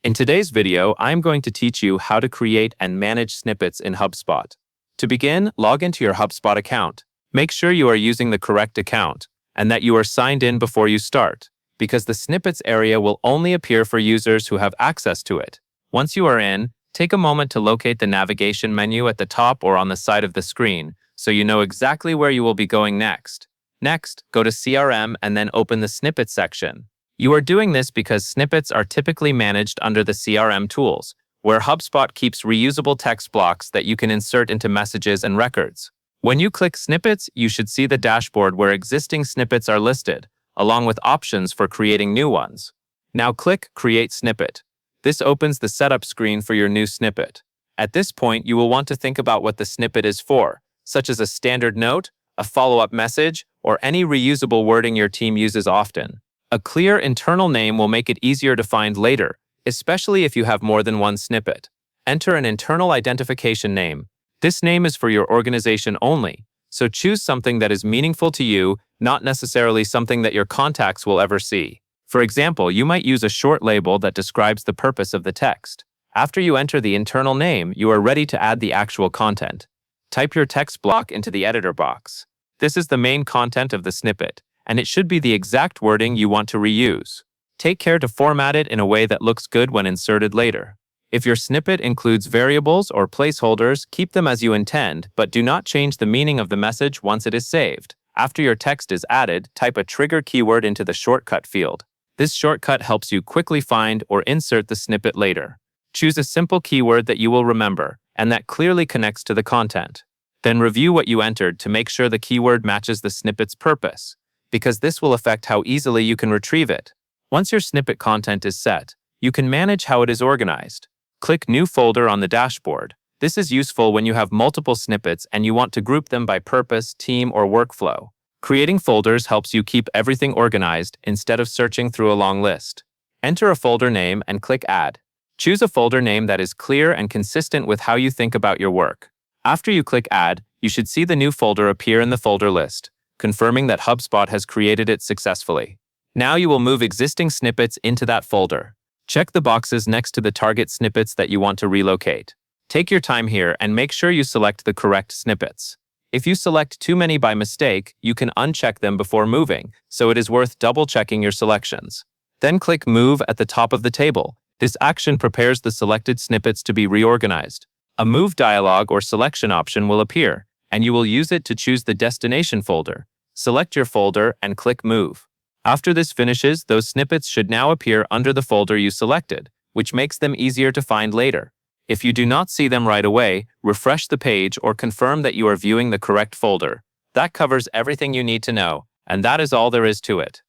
In today's video, I'm going to teach you how to create and manage snippets in Hubspot. To begin, log into your Hubspot account. Make sure you are using the correct account and that you are signed in before you start, because the snippets area will only appear for users who have access to it. Once you are in, take a moment to locate the navigation menu at the top or on the side of the screen so you know exactly where you will be going next. Next, go to CRM and then open the Snippets section. You are doing this because snippets are typically managed under the CRM tools, where HubSpot keeps reusable text blocks that you can insert into messages and records. When you click Snippets, you should see the dashboard where existing snippets are listed, along with options for creating new ones. Now click Create Snippet. This opens the setup screen for your new snippet. At this point, you will want to think about what the snippet is for, such as a standard note, a follow-up message, or any reusable wording your team uses often. A clear internal name will make it easier to find later, especially if you have more than one snippet. Enter an internal identification name. This name is for your organization only, so choose something that is meaningful to you, not necessarily something that your contacts will ever see. For example, you might use a short label that describes the purpose of the text. After you enter the internal name, you are ready to add the actual content. Type your text block into the editor box. This is the main content of the snippet, and it should be the exact wording you want to reuse. Take care to format it in a way that looks good when inserted later. If your snippet includes variables or placeholders, keep them as you intend, but do not change the meaning of the message once it is saved. After your text is added, type a trigger keyword into the shortcut field. This shortcut helps you quickly find or insert the snippet later. Choose a simple keyword that you will remember and that clearly connects to the content. Then review what you entered to make sure the keyword matches the snippet's purpose, because this will affect how easily you can retrieve it. Once your snippet content is set, you can manage how it is organized. Click New Folder on the dashboard. This is useful when you have multiple snippets and you want to group them by purpose, team, or workflow. Creating folders helps you keep everything organized instead of searching through a long list. Enter a folder name and click Add. Choose a folder name that is clear and consistent with how you think about your work. After you click Add, you should see the new folder appear in the folder list, confirming that HubSpot has created it successfully. Now you will move existing snippets into that folder. Check the boxes next to the target snippets that you want to relocate. Take your time here and make sure you select the correct snippets. If you select too many by mistake, you can uncheck them before moving, so it is worth double-checking your selections. Then click Move at the top of the table. This action prepares the selected snippets to be reorganized. A Move dialog or selection option will appear, and you will use it to choose the destination folder. Select your folder and click Move. After this finishes, those snippets should now appear under the folder you selected, which makes them easier to find later. If you do not see them right away, refresh the page or confirm that you are viewing the correct folder. That covers everything you need to know, and that is all there is to it.